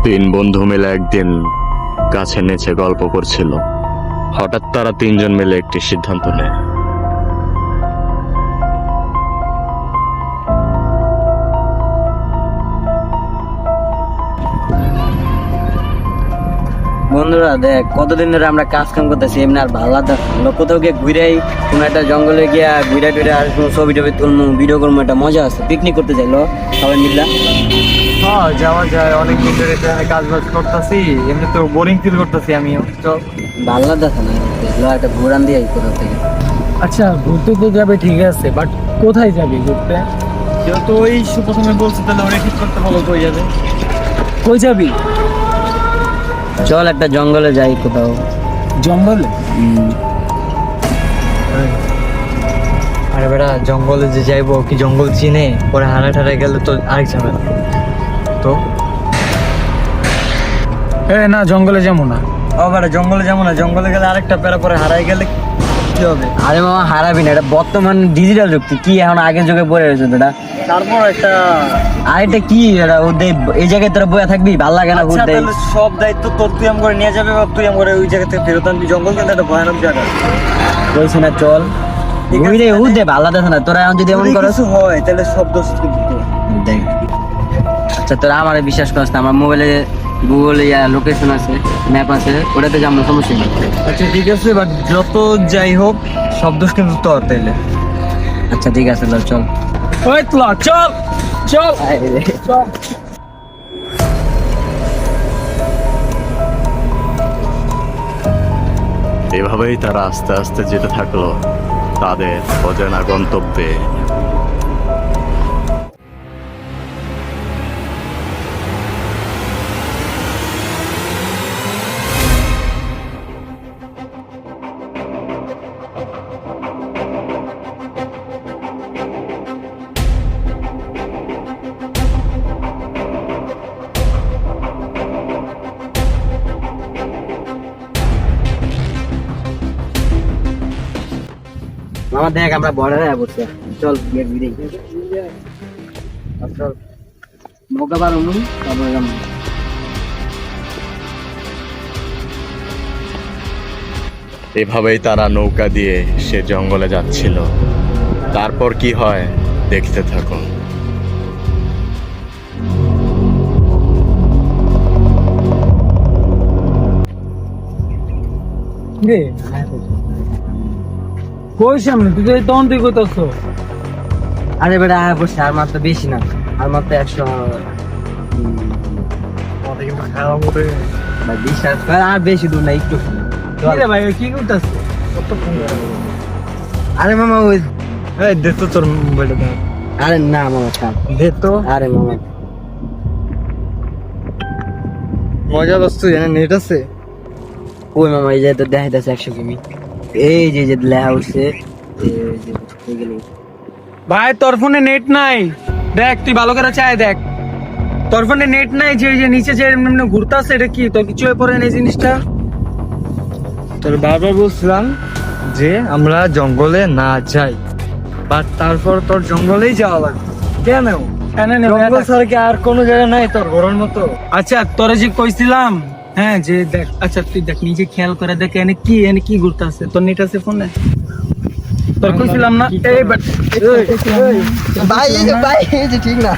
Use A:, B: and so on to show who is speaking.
A: তিন বন্ধু মিলে একদিন গাছের নিচে গল্প করছিল। হঠাৎ তারা তিনজন মিলে একটি সিদ্ধান্ত নেয়।
B: বন্ধুরা দেখ, কতদিন ধরে আমরা কাজ কাম করতেছি, এমনি আর ভালো লাগতো না। কোথাও গিয়ে ঘুরাই, কোনো একটা জঙ্গলে গিয়া ঘুরে টুরে আর কোনো ছবি টবি তুলবো, ভিডিও করবো, একটা মজা আছে। পিকনিক করতে চাইলো সবাই মিললা।
C: হ্যাঁ, যাওয়া যায়। অনেক দিন ধরে কাজ বাজ করতেছি, এমনি তো বোরিং ফিল করতেছি আমিও। চল।
B: ভালো লাগতেছে না, দেখলো একটা ঘুরান দিয়ে কোথাও থেকে।
D: আচ্ছা, ঘুরতে তো যাবে ঠিক আছে, বাট কোথায় যাবি ঘুরতে?
C: যেহেতু ওই প্রথমে বলছি, তাহলে ওরা ঠিক করতে বলো কই যাবে।
D: কই যাবি?
B: চল একটা জঙ্গলে যাই কোথাও।
D: জঙ্গলে?
C: আরে বেটা, জঙ্গলে যে যাইবো, কি জঙ্গল চিনে? পরে হারা ঠারা গেলে তো আরেক ঝামেলা। তো
D: না, জঙ্গলে যাবো না।
C: ও বেটা, জঙ্গলে যাবো না। জঙ্গলে গেলে আরেকটা প্যারা, পরে হারাই গেলে কি হবে?
B: আরে মামা, হারাবি না, এটা বর্তমান ডিজিটাল যুক্তি। কি এখন আগের যুগে পড়ে রয়েছে তোরা?
C: তারপর একটা
B: আর এটা কি, এটা ওদের এই জায়গায় তোরা বয়ে থাকবি, ভাল লাগে না
C: আচ্ছা,
B: ঘুরতে?
C: তাহলে সব দায়িত্ব তোর, তুই আম করে নিয়ে যাবে, বা তুই আম করে ওই জায়গা থেকে ফেরত আনবি। জঙ্গল কিন্তু একটা ভয়ানক জায়গা।
B: বলছি না চল
C: ঠিক আছে,
B: ঘুরে,
C: তাহলে-
B: দে ভালো লাগতেছে না। তোরা এখন যদি এমন
C: যদি
B: করো,
C: কিছু হয় তাহলে সব দোষ কিন্তু তোর।
B: দেখ আচ্ছা, তোরা আমার বিশ্বাস করিস না, আমার মোবাইলে গুগল লোকেশন আছে, ম্যাপ আছে, ওটাতে যাবো, সমস্যা নেই।
C: আচ্ছা ঠিক আছে, বাট যত যাই হোক সব দোষ কিন্তু তোর তাইলে।
B: আচ্ছা ঠিক আছে, চল।
D: ওই তোলা, চল চল চল।
A: এভাবেই তারা আস্তে আস্তে যেতে থাকলো তাদের অজানা গন্তব্যে।
B: মামা দেখ, আমরা বর্ডারে বসে, চল গেট বিদেই চল। নৌকা পার হলুম, তারপরে যাবো।
A: এভাবেই তারা নৌকা দিয়ে সে জঙ্গলে যাচ্ছিল। তারপর কি হয় দেখতে থাকুন।
D: রে কই সামনে তুই তখন তুই কোথাও?
B: আরে বেটা আয় বসে, আর মাত্র বেশি না, আর মাত্র 100
C: আমাদের কিন্তু খাওয়া মতো
B: ভাই, বিশ্বাস কর, আর বেশি দূর না, একটু চল।
D: রে ভাই, কি করতেছ?
B: আরে মামা ওই,
C: এই দে তো তোর মোবাইলটা দে।
B: আরে না মামা থাম,
C: দে তো।
B: আরে মামা
C: মজা বস্তু জানে, নেট আছে?
B: ওই মামা, এই যে তো দেখাইতেছে 100 কিমি, এই যে যে লেখা উঠছে, এই গেল।
D: ভাই তোর ফোনে নেট নাই, দেখ তুই ভালো করে চায় দেখ। তোর ফোনে নেট নাই, যে এই যে নিচে যে এমনি ঘুরতাছে, এটা কি তোর কিছু হয়ে পড়ে না এই জিনিসটা?
C: তোর বারবার বলছিলাম যে আমরা জঙ্গলে না যাই, বাট তারপর তোর জঙ্গলেই যাওয়া লাগবে। কেন? জঙ্গল ছাড়া কি আর কোনো জায়গা নাই তোর ঘোরার মতো?
D: আচ্ছা তোরা যে কইছিলাম, হ্যাঁ যে দেখ, আচ্ছা তুই দেখ, নিজে খেয়াল করে দেখ এনে কি ঘুরতাছে। তোর নেট আছে ফোনে? তোর কইছিলাম না, এই
C: ভাই এই যে ঠিক না।